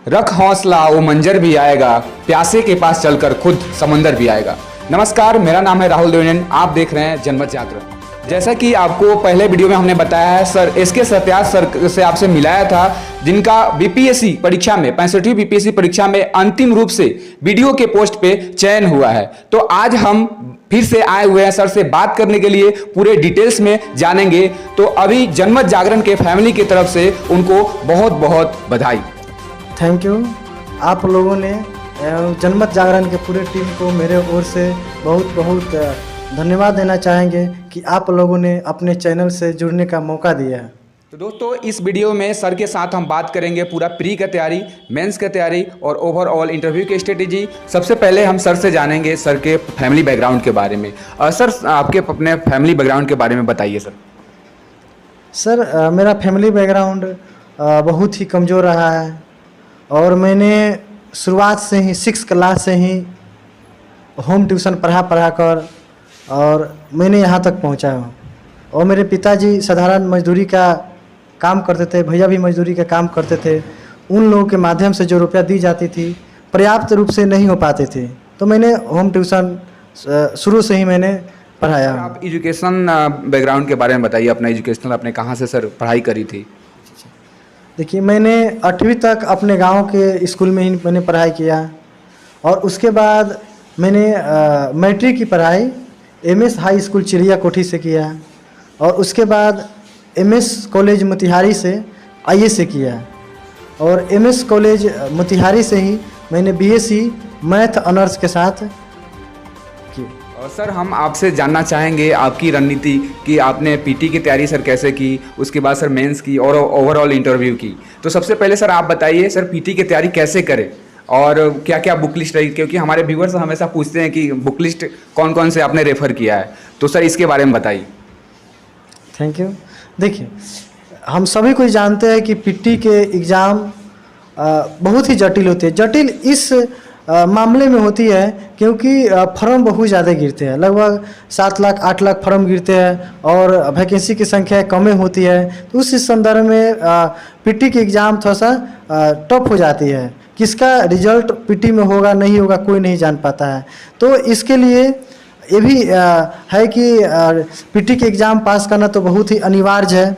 रख हौसला वो मंजर भी आएगा, प्यासे के पास चलकर खुद समंदर भी आएगा। नमस्कार, मेरा नाम है राहुल देवनन, आप देख रहे हैं जनमत जागरण। जैसा कि आपको पहले वीडियो में हमने बताया है, सर एसके सत्यार्थ सर से आपसे मिलाया था, जिनका बीपीएससी परीक्षा में 65वीं बीपीएससी परीक्षा में अंतिम रूप से वीडियो के पोस्ट पे चयन हुआ है। तो आज हम फिर से आए हुए हैं सर से बात करने के लिए, पूरे डिटेल्स में जानेंगे। तो अभी जनमत जागरण के फैमिली की तरफ से उनको बहुत बहुत बधाई। Thank you. आप लोगों ने जनमत जागरण के पूरे टीम को मेरे ओर से बहुत बहुत धन्यवाद देना चाहेंगे कि आप लोगों ने अपने चैनल से जुड़ने का मौका दिया है। तो दोस्तों, इस वीडियो में सर के साथ हम बात करेंगे पूरा प्री की तैयारी, मेंस की तैयारी और ओवरऑल इंटरव्यू की स्ट्रेटेजी। सबसे पहले हम सर से जानेंगे सर के फैमिली बैकग्राउंड के बारे में। सर आपके अपने फैमिली बैकग्राउंड के बारे में बताइए सर। सर मेरा फैमिली बैकग्राउंड बहुत ही कमज़ोर रहा है और मैंने शुरुआत से ही 6 क्लास से ही होम ट्यूशन पढ़ा कर और मैंने यहाँ तक पहुँचा हूँ। और मेरे पिताजी साधारण मजदूरी का काम करते थे, भैया भी मजदूरी का काम करते थे। उन लोगों के माध्यम से जो रुपया दी जाती थी पर्याप्त रूप से नहीं हो पाते थे, तो मैंने होम ट्यूशन शुरू से ही मैंने पढ़ाया। आप एजुकेशन बैकग्राउंड के बारे में बताइए, अपना एजुकेशनल आपने कहाँ से सर पढ़ाई करी थी? देखिए, मैंने 8वीं तक अपने गांव के स्कूल में ही मैंने पढ़ाई किया और उसके बाद मैंने मैट्रिक की पढ़ाई एमएस हाई स्कूल चिड़िया कोठी से किया और उसके बाद एमएस कॉलेज मोतिहारी से आईए से किया और एमएस कॉलेज मोतिहारी से ही मैंने बीएससी मैथ ऑनर्स के साथ की। और सर हम आपसे जानना चाहेंगे आपकी रणनीति कि आपने पीटी की तैयारी सर कैसे की, उसके बाद सर मेंस की और ओवरऑल इंटरव्यू की। तो सबसे पहले सर आप बताइए सर पीटी की तैयारी कैसे करें और क्या क्या बुक लिस्ट रही, क्योंकि हमारे व्यूअर्स हमेशा पूछते हैं कि बुक लिस्ट कौन कौन से आपने रेफ़र किया है, तो सर इसके बारे में बताइए। Thank you. देखिए, हम सभी को जानते हैं कि पीटी के एग्ज़ाम बहुत ही जटिल होती है। जटिल इस मामले में होती है क्योंकि फॉर्म बहुत ज़्यादा गिरते हैं, लगभग 7 लाख 8 लाख फॉर्म गिरते हैं और वैकेंसी की संख्या कम होती है। तो उस संदर्भ में पीटी की एग्ज़ाम थोड़ा सा टफ हो जाती है। किसका रिजल्ट पीटी में होगा नहीं होगा कोई नहीं जान पाता है। तो इसके लिए ये भी है कि पीटी के एग्ज़ाम पास करना तो बहुत ही अनिवार्य है,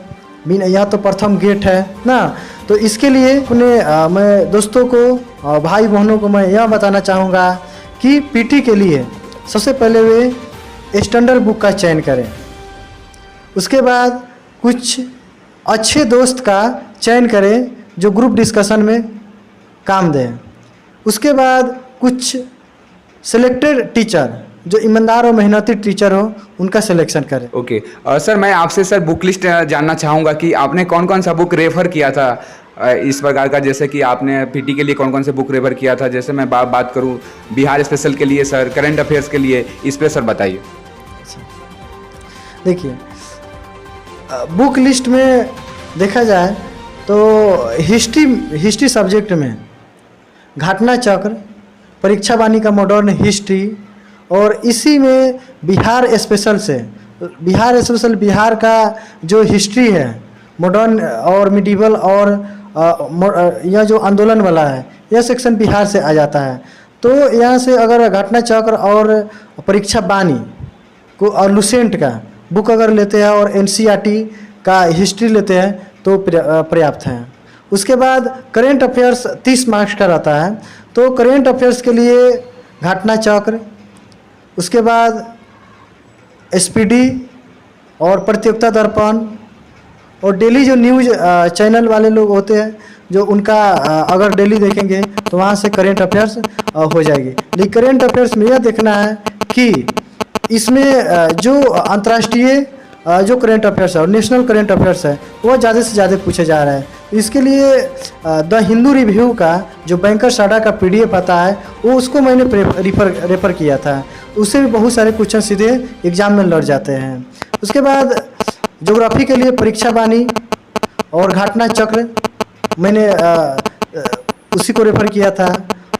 यह तो प्रथम गेट है ना। तो इसके लिए अपने मैं दोस्तों को भाई बहनों को मैं यह बताना चाहूँगा कि पीटी के लिए सबसे पहले वे स्टैंडर्ड बुक का चयन करें, उसके बाद कुछ अच्छे दोस्त का चयन करें जो ग्रुप डिस्कशन में काम दें, उसके बाद कुछ सिलेक्टेड टीचर जो ईमानदार और मेहनती टीचर हो उनका सिलेक्शन करें। ओके सर, मैं आपसे सर बुक लिस्ट जानना चाहूँगा कि आपने कौन कौन सा बुक रेफ़र किया था इस प्रकार का, जैसे कि आपने पीटी के लिए कौन कौन से बुक रेफ़र किया था। जैसे मैं बात करूँ बिहार स्पेशल के लिए सर, करंट अफेयर्स के लिए, इस पर सर बताइए। देखिए, बुक लिस्ट में देखा जाए तो हिस्ट्री सब्जेक्ट में घटना चक्र, परीक्षा वाणी का मॉडर्न हिस्ट्री और इसी में बिहार स्पेशल बिहार का जो हिस्ट्री है मॉडर्न और मिडिवल और यह जो आंदोलन वाला है यह सेक्शन बिहार से आ जाता है। तो यहाँ से अगर घटना चक्र और परीक्षा वाणी को और लुसेंट का बुक अगर लेते हैं और एनसीईआरटी का हिस्ट्री लेते हैं तो पर्याप्त है। उसके बाद करेंट अफेयर्स 30 मार्क्स का रहता है, तो करेंट अफेयर्स के लिए घटना चक्र, उसके बाद एसपीडी और प्रतियोगिता दर्पण और डेली जो न्यूज़ चैनल वाले लोग होते हैं जो उनका अगर डेली देखेंगे तो वहाँ से करेंट अफेयर्स हो जाएगी। लेकिन करेंट अफेयर्स में यह देखना है कि इसमें जो अंतर्राष्ट्रीय जो करेंट अफेयर्स है और नेशनल करेंट अफेयर्स है वह ज़्यादा से ज़्यादा पूछे जा रहा है। इसके लिए द हिंदू रिव्यू का जो बैंकर साडा का पीडीएफ आता है वो उसको मैंने रेफ़र किया था, उससे भी बहुत सारे क्वेश्चन सीधे एग्जाम में लड़ जाते हैं। उसके बाद ज्योग्राफी के लिए परीक्षा वाणी और घटना चक्र मैंने उसी को रेफ़र किया था।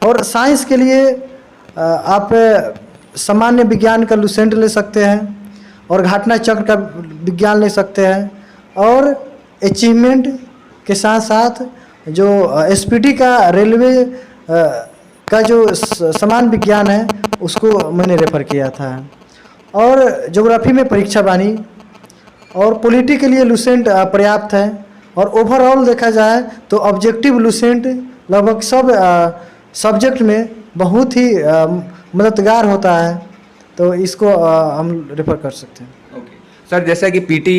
और साइंस के लिए आप सामान्य विज्ञान का लुसेंट ले सकते हैं और घटना चक्र का विज्ञान ले सकते हैं और अचीवमेंट के साथ साथ जो एसपीटी का रेलवे का जो समान विज्ञान है उसको मैंने रेफ़र किया था। और ज्योग्राफी में परीक्षा बानी और पॉलिटी के लिए लुसेंट पर्याप्त है। और ओवरऑल देखा जाए तो ऑब्जेक्टिव लुसेंट लगभग सब सब्जेक्ट में बहुत ही मददगार होता है, तो इसको हम रेफ़र कर सकते हैं। सर जैसा कि पीटी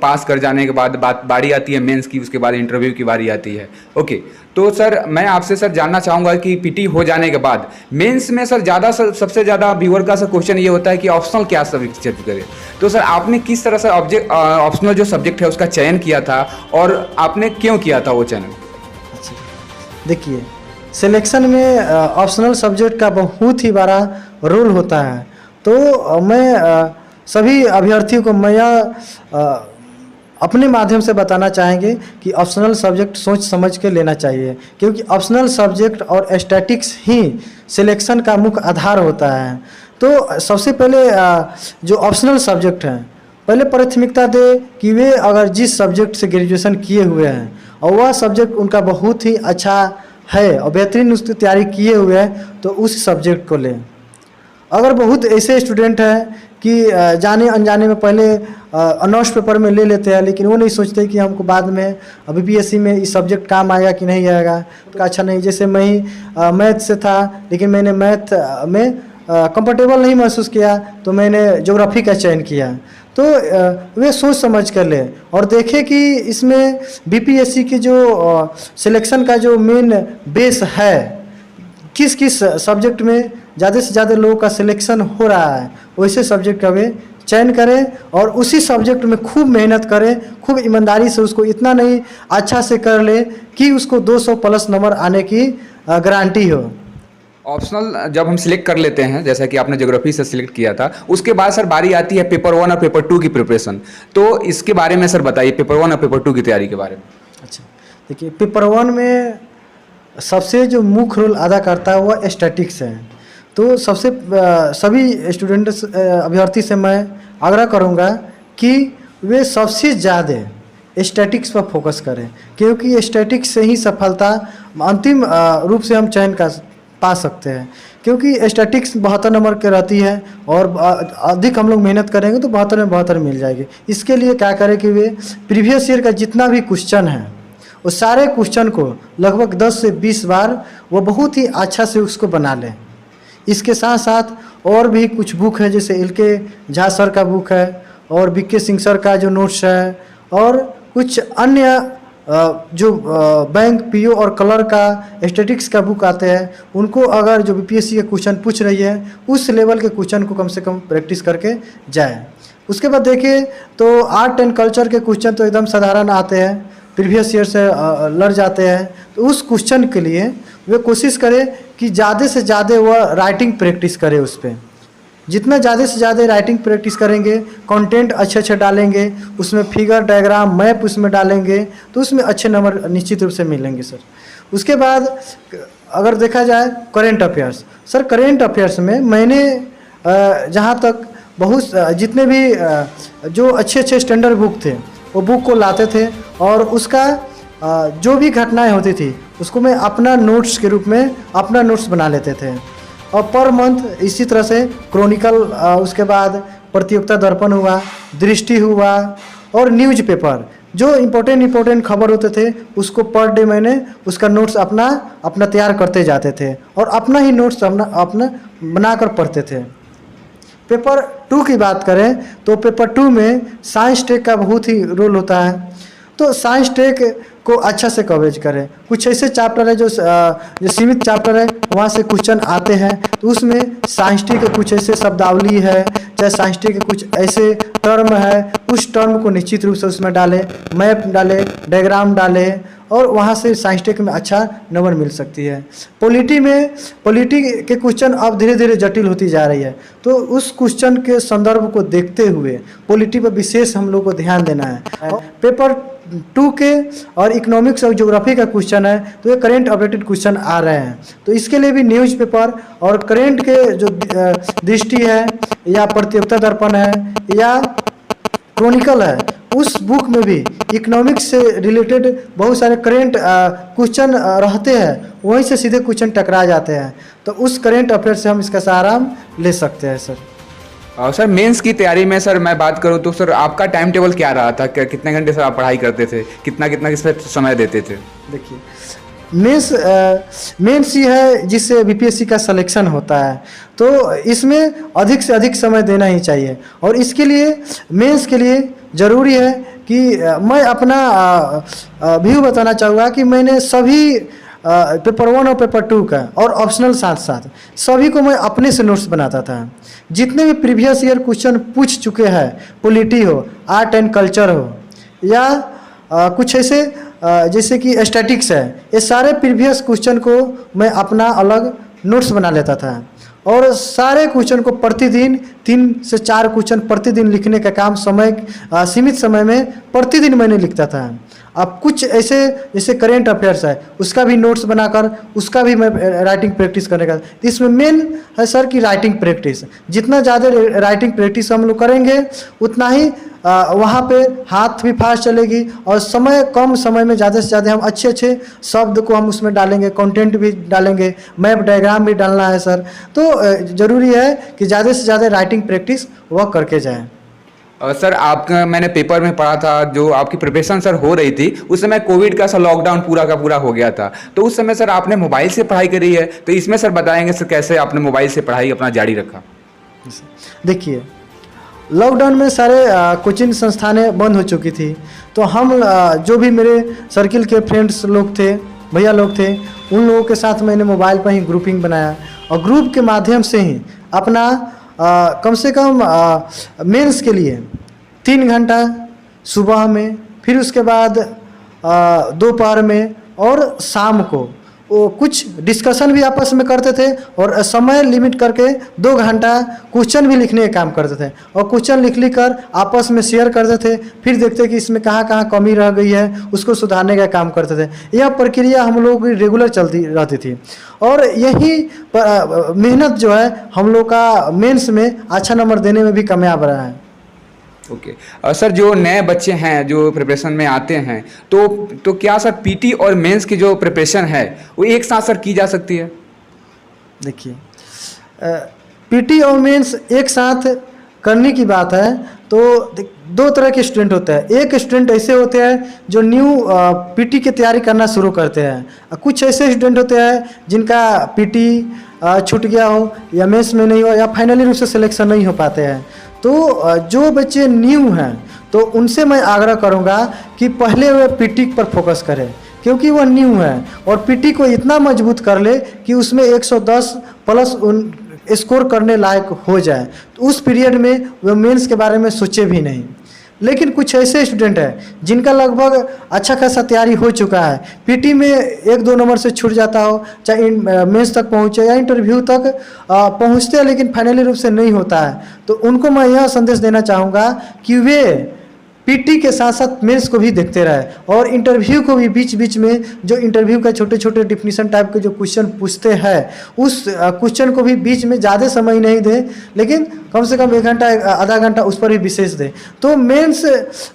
पास कर जाने के बाद बारी आती है मेंस की, उसके बाद इंटरव्यू की बारी आती है। ओके, तो सर मैं आपसे सर जानना चाहूँगा कि पीटी हो जाने के बाद मेंस में सर सबसे ज़्यादा व्यूअर का सर क्वेश्चन ये होता है कि ऑप्शनल क्या सब्जेक्ट करें। तो सर आपने किस तरह से ऑप्शनल जो सब्जेक्ट है उसका चयन किया था और आपने क्यों किया था वो चयन? अच्छा, देखिए सिलेक्शन में ऑप्शनल सब्जेक्ट का बहुत ही बड़ा रोल होता है। तो मैं सभी अभ्यर्थियों को मैं अपने माध्यम से बताना चाहेंगे कि ऑप्शनल सब्जेक्ट सोच समझ के लेना चाहिए, क्योंकि ऑप्शनल सब्जेक्ट और स्टैटिक्स ही सिलेक्शन का मुख्य आधार होता है। तो सबसे पहले जो ऑप्शनल सब्जेक्ट हैं पहले प्राथमिकता दे कि वे अगर जिस सब्जेक्ट से ग्रेजुएशन किए हुए हैं और वह सब्जेक्ट उनका बहुत ही अच्छा है और बेहतरीन उसकी तैयारी किए हुए हैं तो उस सब्जेक्ट को लें। अगर बहुत ऐसे स्टूडेंट हैं कि जाने अनजाने में पहले ऑनर्स पेपर में ले लेते हैं, लेकिन वो नहीं सोचते कि हमको बाद में बीपीएससी में इस सब्जेक्ट काम आएगा कि नहीं आएगा, तो अच्छा नहीं। जैसे मैं ही मैथ से था, लेकिन मैंने मैथ में कंफर्टेबल नहीं महसूस किया तो मैंने ज्योग्राफी का चयन किया। तो वे सोच समझ कर ले और देखें कि इसमें बीपीएससी के जो सिलेक्शन का जो मेन बेस है, किस किस सब्जेक्ट में ज़्यादा से ज़्यादा लोगों का सिलेक्शन हो रहा है, वैसे सब्जेक्ट का वे चयन करें और उसी सब्जेक्ट में खूब मेहनत करें, खूब ईमानदारी से उसको इतना नहीं अच्छा से कर ले कि उसको 200 प्लस नंबर आने की गारंटी हो। ऑप्शनल जब हम सिलेक्ट कर लेते हैं, जैसा कि आपने ज्योग्राफी से सिलेक्ट किया था, उसके बाद सर बारी आती है पेपर 1 और पेपर 2 की प्रिपरेशन। तो इसके बारे में सर बताइए, पेपर 1 और पेपर 2 की तैयारी के बारे में। अच्छा, देखिए पेपर 1 में सबसे जो मुख्य रोल अदा करता है वह स्टैटिक्स है। तो सबसे सभी स्टूडेंट्स अभ्यर्थी से मैं आग्रह करूंगा कि वे सबसे ज़्यादा स्टैटिक्स पर फोकस करें, क्योंकि स्टैटिक्स से ही सफलता अंतिम रूप से हम चयन का पा सकते हैं। क्योंकि स्टैटिक्स 72 नंबर की रहती है और अधिक हम लोग मेहनत करेंगे तो 72 में 72 मिल जाएगी। इसके लिए क्या करें कि वे प्रीवियस ईयर का जितना भी क्वेश्चन है वो सारे क्वेश्चन को लगभग 10 से 20 बार वो बहुत ही अच्छा से उसको बना लें। इसके साथ साथ और भी कुछ बुक है, जैसे एल.के. झा सर का बुक है और बी.के. सिंह सर का जो नोट्स है और कुछ अन्य जो बैंक पीओ और कलर का स्टैटिक्स का बुक आते हैं, उनको अगर जो बीपीएससी के क्वेश्चन पूछ रही है उस लेवल के क्वेश्चन को कम से कम प्रैक्टिस करके जाए। उसके बाद देखिए तो आर्ट एंड कल्चर के क्वेश्चन तो एकदम साधारण आते हैं, प्रीवियस ईयर से लड़ जाते हैं। तो उस क्वेश्चन के लिए वे कोशिश करें कि ज़्यादा से ज़्यादा वह राइटिंग प्रैक्टिस करे। उस पर जितना ज़्यादा से ज़्यादा राइटिंग प्रैक्टिस करेंगे, कंटेंट अच्छे अच्छे डालेंगे, उसमें फिगर डायग्राम मैप उसमें डालेंगे तो उसमें अच्छे नंबर निश्चित रूप से मिलेंगे सर। उसके बाद अगर देखा जाए current affairs, sir current affairs में मैंने जहाँ तक बहुत जितने भी जो अच्छे अच्छे स्टैंडर्ड बुक थे वो बुक को लाते थे और उसका जो भी घटनाएं होती थी उसको मैं अपना नोट्स के रूप में अपना नोट्स बना लेते थे। और पर मंथ इसी तरह से क्रॉनिकल, उसके बाद प्रतियोगिता दर्पण हुआ, दृष्टि हुआ और न्यूज़पेपर जो इम्पोर्टेंट खबर होते थे उसको पर डे मैंने उसका नोट्स अपना तैयार करते जाते थे और अपना ही नोट्स अपना बनाकर पढ़ते थे। पेपर 2 की बात करें तो पेपर 2 में साइंस टेक का बहुत ही रोल होता है। तो साइंस टेक को अच्छा से कवरेज करें। कुछ ऐसे चैप्टर है जो सीमित चैप्टर है, वहाँ से क्वेश्चन आते हैं तो उसमें साइंस टेक के कुछ ऐसे शब्दावली है, चाहे साइंस टेक के कुछ ऐसे टर्म है, उस टर्म को निश्चित रूप से उसमें डालें, मैप डालें, डायग्राम डालें और वहाँ से साइंस टेक में अच्छा नंबर मिल सकती है। पॉलिटी के क्वेश्चन अब धीरे धीरे जटिल होती जा रही है, तो उस क्वेश्चन के संदर्भ को देखते हुए पॉलिटी पर विशेष हम लोग को ध्यान देना है। पेपर 2 के और इकोनॉमिक्स और ज्योग्राफी का क्वेश्चन है तो ये करेंट अपडेटेड क्वेश्चन आ रहे हैं, तो इसके लिए भी न्यूज़पेपर और करेंट के जो दृष्टि है या प्रतियोगिता दर्पण है या क्रॉनिकल है उस बुक में भी इकोनॉमिक्स से रिलेटेड बहुत सारे करेंट क्वेश्चन रहते हैं, वहीं से सीधे क्वेश्चन टकरा जाते हैं। तो उस करेंट अफेयर से हम इसका सहारा हम ले सकते हैं सर। और सर मेंस की तैयारी में सर मैं बात करूं तो सर आपका टाइम टेबल क्या रहा था, कितने घंटे सर आप पढ़ाई करते थे, कितना कितना किस पे समय देते थे? देखिए, मेंस ही है जिससे बीपीएससी का सिलेक्शन होता है, तो इसमें अधिक से अधिक समय देना ही चाहिए। और इसके लिए मेंस के लिए ज़रूरी है कि मैं अपना व्यू बताना चाहूँगा कि मैंने सभी पेपर 1 और पेपर 2 का और ऑप्शनल साथ साथ सभी को मैं अपने से नोट्स बनाता था। जितने भी प्रीवियस ईयर क्वेश्चन पूछ चुके हैं, पॉलिटी हो, आर्ट एंड कल्चर हो, या कुछ ऐसे जैसे कि स्टैटिक्स है, ये सारे प्रीवियस क्वेश्चन को मैं अपना अलग नोट्स बना लेता था। और सारे क्वेश्चन को प्रतिदिन 3 से 4 क्वेश्चन प्रतिदिन लिखने का काम सीमित समय में प्रतिदिन मैंने लिखता था। अब कुछ ऐसे जैसे करेंट अफेयर्स है, उसका भी नोट्स बनाकर उसका भी मैं राइटिंग प्रैक्टिस करने का। तो इसमें मेन है सर कि राइटिंग प्रैक्टिस, जितना ज़्यादा राइटिंग प्रैक्टिस हम लोग करेंगे उतना ही वहाँ पे हाथ भी फास्ट चलेगी और कम समय में ज़्यादा से ज़्यादा हम अच्छे अच्छे शब्द को हम उसमें डालेंगे, कंटेंट भी डालेंगे, मैप डायग्राम भी डालना है सर। तो ज़रूरी है कि ज़्यादा से ज़्यादा राइटिंग प्रैक्टिस वह करके जाएँ। सर आपका मैंने पेपर में पढ़ा था, जो आपकी प्रिपरेशन सर हो रही थी उस समय कोविड का सर लॉकडाउन पूरा का पूरा हो गया था, तो उस समय सर आपने मोबाइल से पढ़ाई करी है, तो इसमें सर बताएंगे सर कैसे आपने मोबाइल से पढ़ाई अपना जारी रखा? देखिए, लॉकडाउन में सारे कोचिंग संस्थानें बंद हो चुकी थी, तो हम जो भी मेरे सर्किल के फ्रेंड्स लोग थे, भैया लोग थे, उन लोगों के साथ मैंने मोबाइल पर ही ग्रुपिंग बनाया और ग्रुप के माध्यम से ही अपना कम से कम मेंस के लिए 3 घंटा सुबह में, फिर उसके बाद दोपहर में और शाम को वो कुछ डिस्कशन भी आपस में करते थे और समय लिमिट करके 2 घंटा क्वेश्चन भी लिखने का काम करते थे और क्वेश्चन लिख कर आपस में शेयर करते थे। फिर देखते कि इसमें कहाँ कहाँ कमी रह गई है, उसको सुधारने का काम करते थे। यह प्रक्रिया हम लोगों की रेगुलर चलती रहती थी और यही मेहनत जो है हम लोग का मेंस में अच्छा नंबर देने में भी कामयाब रहा है। ओके सर, जो नए बच्चे हैं जो प्रिपरेशन में आते हैं तो क्या सर पीटी और मेंस की जो प्रिपरेशन है वो एक साथ सर की जा सकती है? देखिए, पीटी और मेंस एक साथ करने की बात है तो 2 तरह के स्टूडेंट होते हैं। एक स्टूडेंट ऐसे होते हैं जो न्यू पीटी की तैयारी करना शुरू करते हैं, कुछ ऐसे स्टूडेंट होते हैं जिनका पीटी छूट गया हो या मेंस में नहीं हो या फाइनली रूप से सिलेक्शन नहीं हो पाते हैं। तो जो बच्चे न्यू हैं तो उनसे मैं आग्रह करूंगा कि पहले वे पीटी पर फोकस करें, क्योंकि वह न्यू है और पीटी को इतना मजबूत कर ले कि उसमें 110 प्लस स्कोर करने लायक हो जाए। तो उस पीरियड में वह मेंस के बारे में सोचे भी नहीं। लेकिन कुछ ऐसे स्टूडेंट हैं जिनका लगभग अच्छा खासा तैयारी हो चुका है, पीटी में 1-2 नंबर से छूट जाता हो, चाहे मेंस तक पहुँचे या इंटरव्यू तक पहुँचते हैं लेकिन फाइनली रूप से नहीं होता है, तो उनको मैं यह संदेश देना चाहूँगा कि वे पीटी के साथ साथ मेंस को भी देखते रहे और इंटरव्यू को भी बीच बीच में जो इंटरव्यू का छोटे छोटे डिफिनीशन टाइप के जो क्वेश्चन पूछते हैं उस क्वेश्चन को भी बीच में ज़्यादा समय नहीं दें, लेकिन कम से कम 1 घंटा आधा घंटा उस पर भी विशेष दें। तो मेंस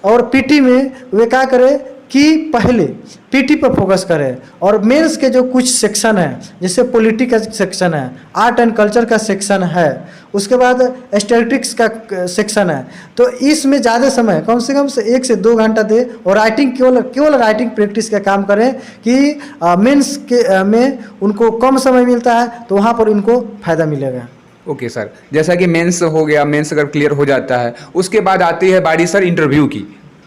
और पीटी में वे क्या करें कि पहले पीटी पर फोकस करें और मेंस के जो कुछ सेक्शन है, जैसे पॉलिटी का सेक्शन है, आर्ट एंड कल्चर का सेक्शन है, उसके बाद स्टैटिस्टिक्स का सेक्शन है, तो इसमें ज़्यादा समय कम से 1 से 2 घंटा दे और राइटिंग केवल राइटिंग प्रैक्टिस का काम करें कि मेंस के में उनको कम समय मिलता है तो वहाँ पर उनको फ़ायदा मिलेगा। ओके सर, जैसा कि मेंस हो गया, मेंस अगर क्लियर हो जाता है उसके बाद आती है बारी सर इंटरव्यू की।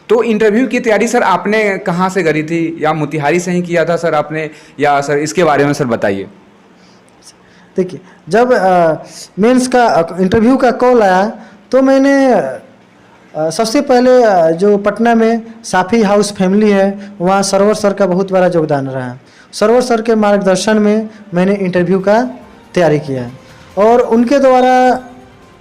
तो इंटरव्यू की तैयारी सर आपने कहाँ से करी थी, या मोतिहारी से ही किया था सर आपने, या सर इसके बारे में सर बताइए? देखिए, जब मेंस का इंटरव्यू का कॉल आया तो मैंने सबसे पहले जो पटना में साफी हाउस फैमिली है वहाँ सरवर सर का बहुत बड़ा योगदान रहा। सरवर सर के मार्गदर्शन में मैंने इंटरव्यू का तैयारी किया और उनके द्वारा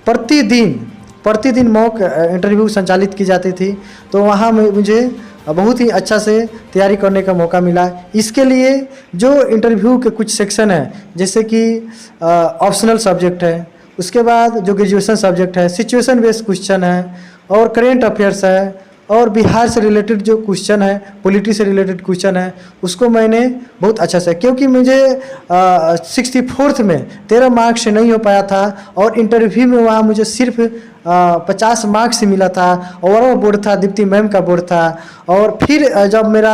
प्रतिदिन मॉक इंटरव्यू संचालित की जाती थी, तो वहाँ मुझे बहुत ही अच्छा से तैयारी करने का मौका मिला। इसके लिए जो इंटरव्यू के कुछ सेक्शन है, जैसे कि ऑप्शनल सब्जेक्ट है, उसके बाद जो ग्रेजुएशन सब्जेक्ट है, सिचुएशन बेस्ड क्वेश्चन है और करेंट अफेयर्स है और बिहार से रिलेटेड जो क्वेश्चन है, पॉलिटी से रिलेटेड क्वेश्चन है, उसको मैंने बहुत अच्छा से, क्योंकि मुझे 64th में 13 मार्क्स से नहीं हो पाया था और इंटरव्यू में वहाँ मुझे सिर्फ 50 मार्क्स से मिला था। ओवरऑल बोर्ड था, दीप्ति मैम का बोर्ड था। और फिर जब मेरा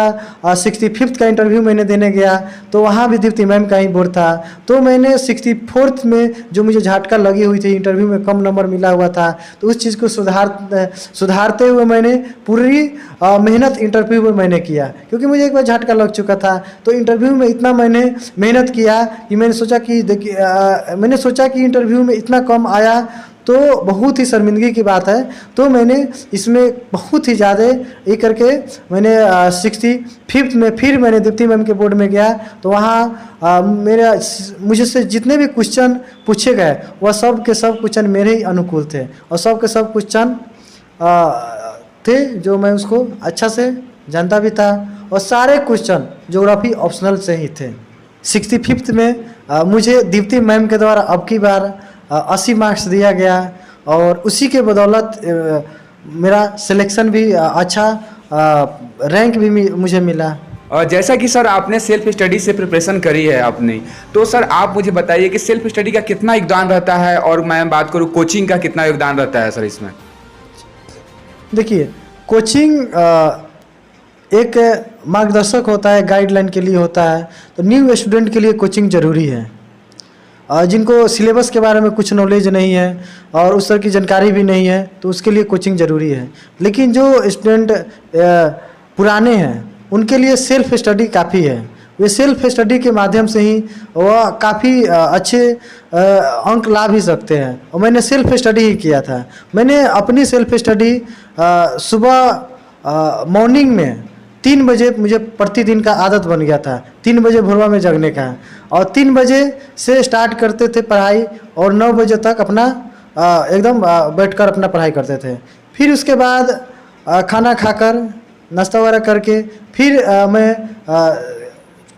65th का इंटरव्यू मैंने देने गया तो वहाँ भी दीप्ति मैम का ही बोर्ड था। तो मैंने 64th में जो मुझे झटका लगी हुई थी, इंटरव्यू में कम नंबर मिला हुआ था, तो उस चीज़ को सुधारते हुए मैंने पूरी मेहनत इंटरव्यू में मैंने किया, क्योंकि मुझे एक बार झटका लग चुका था। तो इंटरव्यू में इतना मैंने मेहनत किया कि मैंने सोचा कि इंटरव्यू में इतना कम आया तो बहुत ही शर्मिंदगी की बात है। तो मैंने इसमें बहुत ही ज़्यादा ये करके मैंने 65th में फिर मैंने दीप्ति मैम के बोर्ड में गया। तो वहाँ मुझे से जितने भी क्वेश्चन पूछे गए वह सब के सब क्वेश्चन मेरे ही अनुकूल थे और सब के सब क्वेश्चन थे जो मैं उसको अच्छा से जानता भी था। और सारे क्वेश्चन ज्योग्राफी ऑप्शनल से ही थे। 65th में मुझे दीप्ति मैम के द्वारा अब की बार 80 मार्क्स दिया गया और उसी के बदौलत मेरा सिलेक्शन भी अच्छा, रैंक भी मुझे मिला। और जैसा कि सर आपने सेल्फ स्टडी से प्रिपरेशन करी है आपने, तो सर आप मुझे बताइए कि सेल्फ स्टडी का कितना योगदान रहता है और मैं बात करूँ कोचिंग का कितना योगदान रहता है सर इसमें? देखिए, कोचिंग एक मार्गदर्शक होता है, गाइडलाइन के लिए होता है। तो न्यू स्टूडेंट के लिए कोचिंग ज़रूरी है। जिनको सिलेबस के बारे में कुछ नॉलेज नहीं है और उस तरह की जानकारी भी नहीं है तो उसके लिए कोचिंग ज़रूरी है। लेकिन जो स्टूडेंट पुराने हैं उनके लिए सेल्फ स्टडी काफ़ी है। वे सेल्फ स्टडी के माध्यम से ही वह काफ़ी अच्छे अंक ला भी सकते हैं। और मैंने सेल्फ स्टडी ही किया था। मैंने अपनी सेल्फ स्टडी सुबह मॉर्निंग में 3 बजे मुझे प्रतिदिन का आदत बन गया था, 3 बजे भोरवा में जगने का। और 3 बजे से स्टार्ट करते थे पढ़ाई और 9 बजे तक अपना एकदम बैठकर अपना पढ़ाई करते थे। फिर उसके बाद खाना खाकर नाश्ता वगैरह करके फिर मैं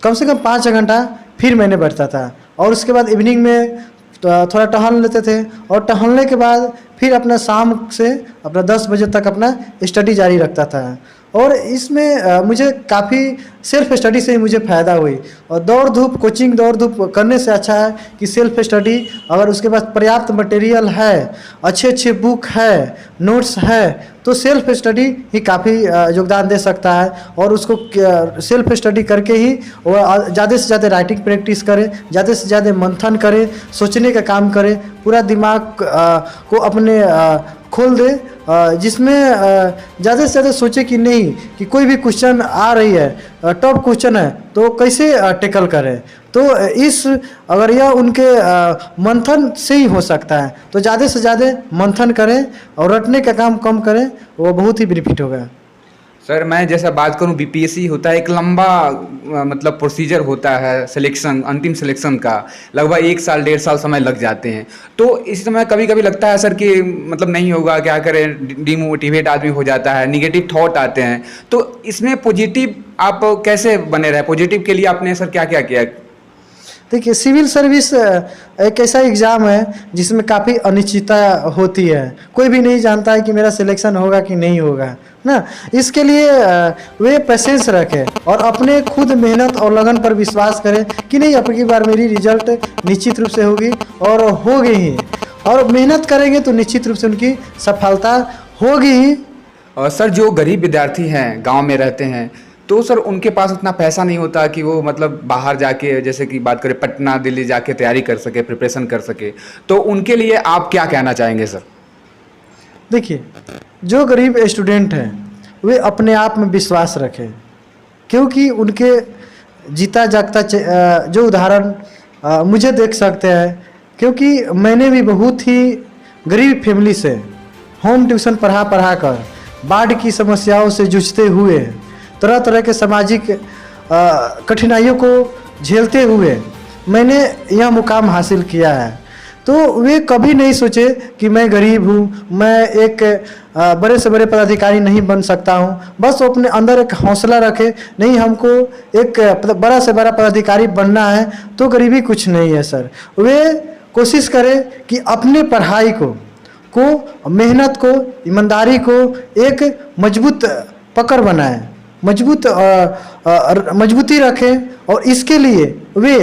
कम से कम 5 घंटा फिर मैंने बैठता था। और उसके बाद इवनिंग में थोड़ा टहल लेते थे और टहलने के बाद फिर अपना शाम से अपना 10 बजे तक अपना स्टडी जारी रखता था। और इसमें मुझे काफ़ी सेल्फ स्टडी से ही मुझे फ़ायदा हुई। और दौड़ धूप करने से अच्छा है कि सेल्फ स्टडी, अगर उसके पास पर्याप्त मटेरियल है, अच्छे बुक है, नोट्स है, तो सेल्फ स्टडी ही काफ़ी योगदान दे सकता है। और उसको सेल्फ स्टडी करके ही वो ज़्यादा से ज़्यादा राइटिंग प्रैक्टिस करे, ज़्यादा से ज़्यादा मंथन करे, सोचने का काम करे, पूरा दिमाग को अपने खोल दे, जिसमें ज़्यादा से ज़्यादा सोचे कि नहीं कि कोई भी क्वेश्चन आ रही है, टॉप क्वेश्चन है तो कैसे टैकल करें। तो अगर यह उनके मंथन से ही हो सकता है तो ज़्यादा से ज़्यादा मंथन करें और रटने का काम कम करें, वो बहुत ही बेनिफिट होगा। सर मैं जैसा बात करूं, बीपीएससी होता है एक लंबा मतलब प्रोसीजर होता है सिलेक्शन, अंतिम सिलेक्शन का लगभग 1 साल 1.5 साल समय लग जाते हैं। तो इस समय कभी कभी लगता है सर कि मतलब नहीं होगा, क्या करें, डिमोटिवेट आदमी हो जाता है, निगेटिव थॉट आते हैं। तो इसमें पॉजिटिव आप कैसे बने रहे? पॉजिटिव के लिए आपने सर क्या क्या किया? देखिए, सिविल सर्विस एक ऐसा एग्ज़ाम है जिसमें काफ़ी अनिश्चितता होती है। कोई भी नहीं जानता है कि मेरा सिलेक्शन होगा कि नहीं होगा ना। इसके लिए वे पेशेंस रखें और अपने खुद मेहनत और लगन पर विश्वास करें कि नहीं, अब की बार मेरी रिजल्ट निश्चित रूप से होगी और होगी ही। और मेहनत करेंगे तो निश्चित रूप से उनकी सफलता होगी ही। और सर जो गरीब विद्यार्थी हैं, गाँव में रहते हैं, तो सर उनके पास उतना पैसा नहीं होता कि वो मतलब बाहर जाके, जैसे कि बात करें पटना दिल्ली जाके तैयारी कर सके, प्रिपरेशन कर सके, तो उनके लिए आप क्या कहना चाहेंगे सर? देखिए, जो गरीब स्टूडेंट हैं वे अपने आप में विश्वास रखें, क्योंकि उनके जीता जागता जो उदाहरण मुझे देख सकते हैं, क्योंकि मैंने भी बहुत ही गरीब फैमिली से होम ट्यूशन पढ़ा कर बाढ़ की समस्याओं से जूझते हुए, तरह तरह के सामाजिक कठिनाइयों को झेलते हुए मैंने यह मुकाम हासिल किया है। तो वे कभी नहीं सोचे कि मैं गरीब हूँ, मैं एक बड़े से बड़े पदाधिकारी नहीं बन सकता हूँ। बस वो अपने अंदर एक हौसला रखे, नहीं हमको एक बड़ा से बड़ा पदाधिकारी बनना है तो गरीबी कुछ नहीं है सर। वे कोशिश करें कि अपने पढ़ाई को को, मेहनत को, ईमानदारी को एक मजबूत पकड़ बनाए, मजबूती रखें और इसके लिए वे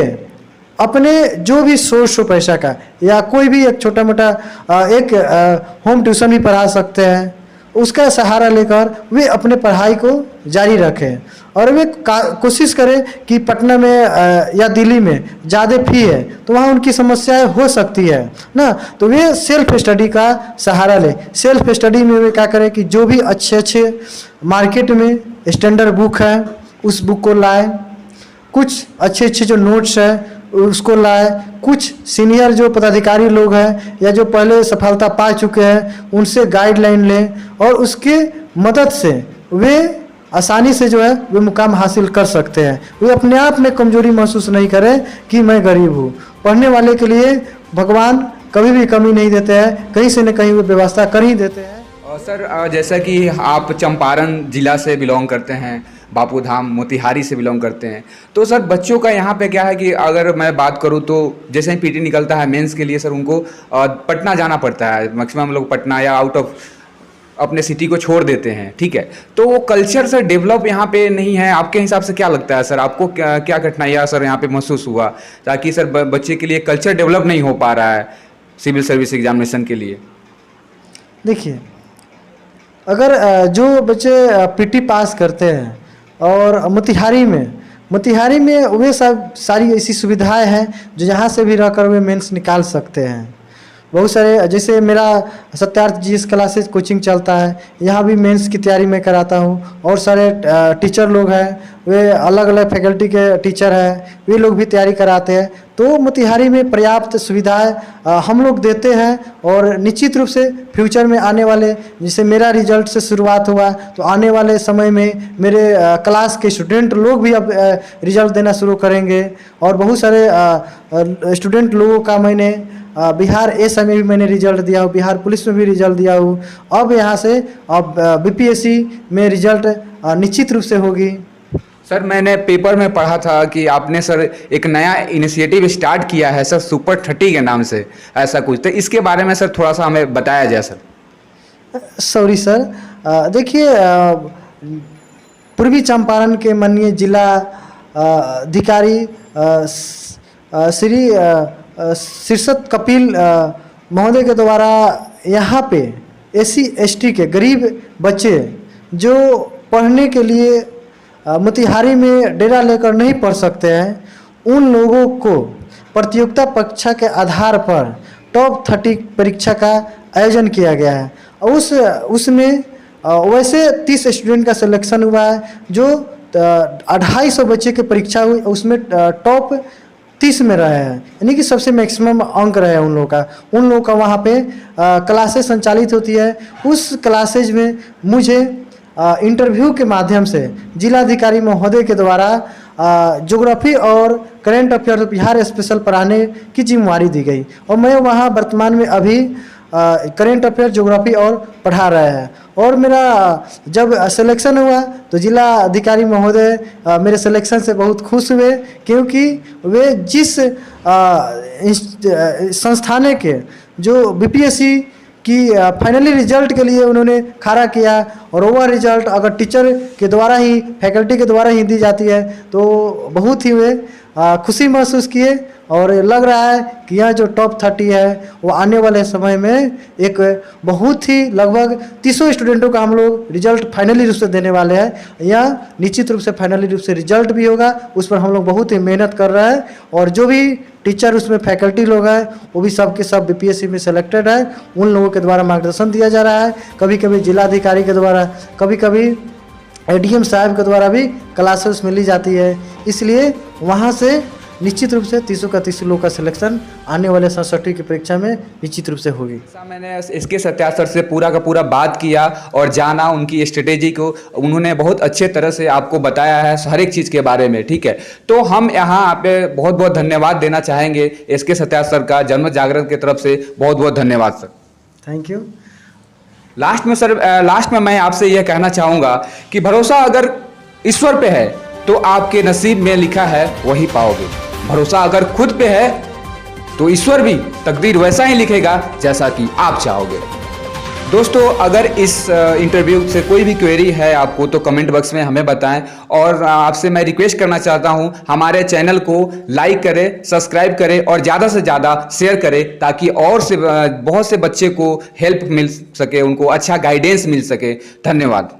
अपने जो भी सोर्स हो पैसा का या कोई भी एक छोटा मोटा एक होम ट्यूशन भी पढ़ा सकते हैं, उसका सहारा लेकर वे अपने पढ़ाई को जारी रखें और वे कोशिश करें कि पटना में या दिल्ली में ज़्यादा फी है तो वहाँ उनकी समस्याएं हो सकती है ना, तो वे सेल्फ स्टडी का सहारा लें। सेल्फ स्टडी में वे क्या करें कि जो भी अच्छे अच्छे मार्केट में स्टैंडर्ड बुक है उस बुक को लाए, कुछ अच्छे अच्छे जो नोट्स है उसको लाए, कुछ सीनियर जो पदाधिकारी लोग हैं या जो पहले सफलता पा चुके हैं उनसे गाइडलाइन लें और उसके मदद से वे आसानी से जो है वे मुकाम हासिल कर सकते हैं। वे अपने आप में कमजोरी महसूस नहीं करें कि मैं गरीब हूँ। पढ़ने वाले के लिए भगवान कभी भी कमी नहीं देते हैं, कहीं से न कहीं वो व्यवस्था कर ही देते हैं। और सर जैसा कि आप चंपारण जिला से बिलोंग करते हैं, बापू धाम मोतिहारी से बिलोंग करते हैं, तो सर बच्चों का यहाँ पे क्या है कि अगर मैं बात करूँ तो जैसे ही पीटी निकलता है मेंस के लिए सर उनको पटना जाना पड़ता है, मैक्सिमम लोग पटना या आउट ऑफ अपने सिटी को छोड़ देते हैं, ठीक है। तो वो कल्चर सर डेवलप यहाँ पे नहीं है, आपके हिसाब से क्या लगता है सर, आपको क्या कठिनाइयाँ सर यहाँ पे महसूस हुआ ताकि सर बच्चे के लिए कल्चर डेवलप नहीं हो पा रहा है सिविल सर्विस एग्जामिनेशन के लिए? देखिए, अगर जो बच्चे पीटी पास करते हैं और मोतिहारी में वे सब सारी ऐसी सुविधाएं हैं जो यहाँ से भी रहकर वे मेंस निकाल सकते हैं। बहुत सारे, जैसे मेरा सत्यार्थ जीएस क्लासेस कोचिंग चलता है, यहाँ भी मेंस की तैयारी मैं कराता हूँ और सारे टीचर लोग हैं वे अलग अलग फैकल्टी के टीचर हैं, वे लोग भी तैयारी कराते हैं। तो मोतिहारी में पर्याप्त सुविधाएं हम लोग देते हैं और निश्चित रूप से फ्यूचर में आने वाले, जैसे मेरा रिजल्ट से शुरुआत हुआ तो आने वाले समय में मेरे क्लास के स्टूडेंट लोग भी अब रिजल्ट देना शुरू करेंगे और बहुत सारे स्टूडेंट लोगों का मैंने बिहार एस में भी मैंने रिजल्ट दिया हूँ, बिहार पुलिस में भी रिजल्ट दिया हूँ। अब यहाँ से अब बीपीएससी में रिजल्ट निश्चित रूप से होगी। सर मैंने पेपर में पढ़ा था कि आपने सर एक नया इनिशिएटिव स्टार्ट किया है सर, सुपर 30 के नाम से, ऐसा कुछ, तो इसके बारे में सर थोड़ा सा हमें बताया जाए सर। सॉरी सर, देखिए, पूर्वी चंपारण के माननीय जिला अधिकारी श्री शीर्षत कपिल महोदय के द्वारा यहाँ पे SC ST के गरीब बच्चे जो पढ़ने के लिए मोतिहारी में डेरा लेकर नहीं पढ़ सकते हैं, उन लोगों को प्रतियोगिता परीक्षा के आधार पर टॉप 30 परीक्षा का आयोजन किया गया है। उसमें वैसे 30 स्टूडेंट का सिलेक्शन हुआ है, जो 250 बच्चे की परीक्षा हुई, उसमें टॉप 30 में रहे हैं, यानी कि सबसे मैक्सिमम अंक रहे हैं उन लोगों का वहाँ पे क्लासेस संचालित होती है। उस क्लासेज में मुझे इंटरव्यू के माध्यम से जिलाधिकारी महोदय के द्वारा ज्योग्राफी और करेंट अफेयर बिहार स्पेशल पढ़ाने की जिम्मेवारी दी गई और मैं वहाँ वर्तमान में अभी करेंट अफेयर ज्योग्राफी और पढ़ा रहे हैं। और मेरा जब सिलेक्शन हुआ तो जिला अधिकारी महोदय मेरे सिलेक्शन से बहुत खुश हुए, क्योंकि वे जिस संस्थान के जो बीपीएससी कि फाइनली रिजल्ट के लिए उन्होंने खड़ा किया और वह रिजल्ट अगर टीचर के द्वारा ही, फैकल्टी के द्वारा ही दी जाती है तो बहुत ही वे खुशी महसूस किए। और लग रहा है कि यह जो टॉप 30 है वो आने वाले समय में एक बहुत ही लगभग 300 स्टूडेंटों का हम लोग रिजल्ट फाइनली रूप से देने वाले हैं। यह निश्चित रूप से फाइनली रूप से रिजल्ट भी होगा, उस पर हम लोग बहुत ही मेहनत कर रहे हैं और जो भी टीचर उसमें फैकल्टी लोग हैं वो भी सब के सब बीपीएससी में सेलेक्टेड है। उन लोगों के द्वारा मार्गदर्शन दिया जा रहा है, कभी कभी जिलाधिकारी के द्वारा, कभी कभी एडीएम साहब के द्वारा भी क्लासेस में ली जाती है। इसलिए वहाँ से निश्चित रूप से 300 का 300 लोग का सिलेक्शन आने वाले 67 की परीक्षा में निश्चित रूप से होगी। मैंने इसके सत्यार्थ सर से पूरा का पूरा बात किया और जाना उनकी स्ट्रेटेजी को, उन्होंने बहुत अच्छे तरह से आपको बताया है हर एक चीज़ के बारे में, ठीक है। तो हम यहाँ पे बहुत बहुत धन्यवाद देना चाहेंगे इसके सत्यार्थ सर का, जनमत जागरण की तरफ से बहुत बहुत धन्यवाद सर। Thank you. लास्ट में मैं आपसे यह कहना चाहूँगा कि भरोसा अगर ईश्वर पे है तो आपके नसीब में लिखा है वही पाओगे। भरोसा अगर खुद पे है तो ईश्वर भी तकदीर वैसा ही लिखेगा जैसा कि आप चाहोगे। दोस्तों अगर इस इंटरव्यू से कोई भी क्वेरी है आपको तो कमेंट बॉक्स में हमें बताएं, और आपसे मैं रिक्वेस्ट करना चाहता हूं हमारे चैनल को लाइक करें, सब्सक्राइब करें और ज़्यादा से ज़्यादा शेयर करें, ताकि और से बहुत से बच्चे को हेल्प मिल सके, उनको अच्छा गाइडेंस मिल सके। धन्यवाद।